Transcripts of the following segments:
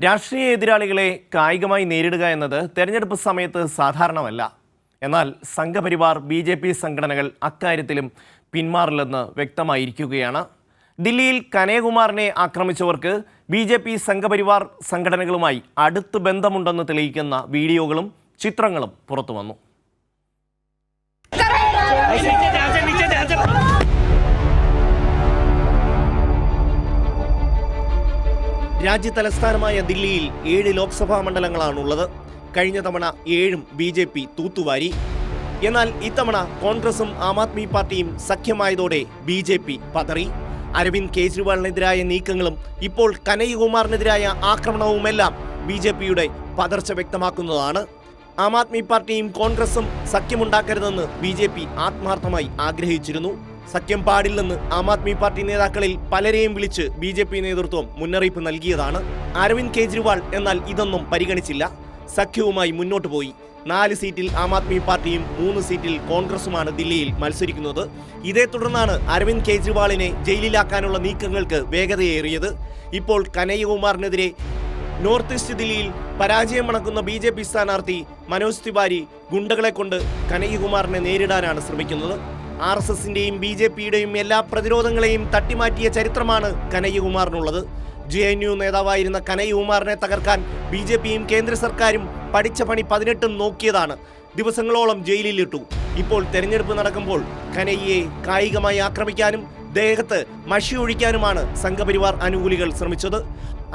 രാഷ്ട്രീയ എതിരാളികളെ കായികമായി നേരിടുക എന്നത് തെരഞ്ഞെടുപ്പ് സമയത്ത് സാധാരണമല്ല. എന്നാൽ സംഘപരിവാർ ബി.ജെ.പി. സംഘടനകൾ അക്കാര്യത്തിലും പിന്മാറില്ലെന്ന് വ്യക്തമായിരിക്കുകയാണ്. ദില്ലിയിൽ കനയ്യകുമാറിനെ ആക്രമിച്ചവർക്ക് ബി.ജെ.പി. സംഘപരിവാർ സംഘടനകളുമായി അടുത്ത് ബന്ധമുണ്ടെന്ന് തെളിയിക്കുന്ന വീഡിയോകളും ചിത്രങ്ങളും പുറത്തുവന്നു. രാജ്യതലസ്ഥാനമായ ദില്ലിയിൽ 7 ലോക്സഭാ മണ്ഡലങ്ങളാണുള്ളത്. കഴിഞ്ഞ തവണ 7 ബി.ജെ.പി. തൂത്തുവാരി. എന്നാൽ ഇത്തവണ കോൺഗ്രസും ആം ആദ്മി പാർട്ടിയും സഖ്യമായതോടെ ബി.ജെ.പി. പതറി. അരവിന്ദ് കെജ്രിവാളിനെതിരായ നീക്കങ്ങളും ഇപ്പോൾ കനയ്യകുമാറിനെതിരായ ആക്രമണവുമെല്ലാം ബി.ജെ.പിയുടെ പതർച്ച വ്യക്തമാക്കുന്നതാണ്. ആം ആദ്മി പാർട്ടിയും കോൺഗ്രസും സഖ്യമുണ്ടാക്കരുതെന്ന് ബി.ജെ.പി. ആത്മാർത്ഥമായി ആഗ്രഹിച്ചിരുന്നു. സഖ്യം പാടില്ലെന്ന് ആം ആദ്മി പാർട്ടി നേതാക്കളിൽ പലരെയും വിളിച്ച് ബി.ജെ.പി. നേതൃത്വം മുന്നറിയിപ്പ് നൽകിയതാണ്. അരവിന്ദ് കെജ്രിവാൾ എന്നാൽ ഇതൊന്നും പരിഗണിച്ചില്ല. സഖ്യവുമായി മുന്നോട്ട് പോയി. 4 സീറ്റിൽ ആം ആദ്മി പാർട്ടിയും 3 സീറ്റിൽ കോൺഗ്രസുമാണ് ദില്ലിയിൽ മത്സരിക്കുന്നത്. ഇതേ തുടർന്നാണ് അരവിന്ദ് കെജ്രിവാളിനെ ജയിലിലാക്കാനുള്ള നീക്കങ്ങൾക്ക് വേഗതയേറിയത്. ഇപ്പോൾ കനയ്യകുമാറിനെതിരെ നോർത്ത് ഈസ്റ്റ് ദില്ലിയിൽ പരാജയം മണക്കുന്ന ബി.ജെ.പി. സ്ഥാനാർത്ഥി മനോജ് തിവാരി ഗുണ്ടകളെ കൊണ്ട് കനയ്യകുമാറിനെ നേരിടാനാണ് ശ്രമിക്കുന്നത്. RSSന്റെയും ബി.ജെ.പിയുടെയും എല്ലാ പ്രതിരോധങ്ങളെയും തട്ടിമാറ്റിയ ചരിത്രമാണ് കനയ്യകുമാറിനുള്ളത്. JNU നേതാവായിരുന്ന കനയ്യകുമാറിനെ തകർക്കാൻ ബി.ജെ.പിയും കേന്ദ്ര സർക്കാരും പഠിച്ച പണി 18 നോക്കിയതാണ്. ദിവസങ്ങളോളം ജയിലിലിട്ടു. ഇപ്പോൾ തെരഞ്ഞെടുപ്പ് നടക്കുമ്പോൾ കനയ്യയെ കായികമായി ആക്രമിക്കാനും ദേഹത്ത് മഷി ഒഴിക്കാനുമാണ് സംഘപരിവാർ അനുകൂലികൾ ശ്രമിച്ചത്.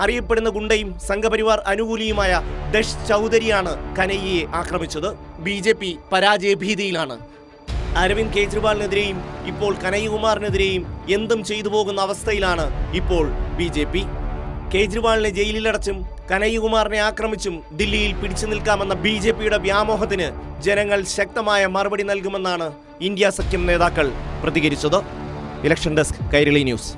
അറിയപ്പെടുന്ന ഗുണ്ടയും സംഘപരിവാർ അനുകൂലിയുമായ ദഷ് ചൗധരിയാണ് കനയ്യയെ ആക്രമിച്ചത്. ബി.ജെ.പി. പരാജയഭീതിയിലാണ്. അരവിന്ദ് കെജ്രിവാളിനെതിരെയും ഇപ്പോൾ കനയ്യകുമാറിനെതിരെയും എന്തും ചെയ്തു പോകുന്ന അവസ്ഥയിലാണ് ഇപ്പോൾ ബി.ജെ.പി. കേജ്രിവാളിനെ ജയിലിലടച്ചും കനയ്യകുമാറിനെ ആക്രമിച്ചും ദില്ലിയിൽ പിടിച്ചു നിൽക്കാമെന്ന ബി.ജെ.പിയുടെ വ്യാമോഹത്തിന് ജനങ്ങൾ ശക്തമായ മറുപടി നൽകുമെന്നാണ് ഇന്ത്യ സഖ്യം നേതാക്കൾ പ്രതികരിച്ചത്. Election desk, Kairali news.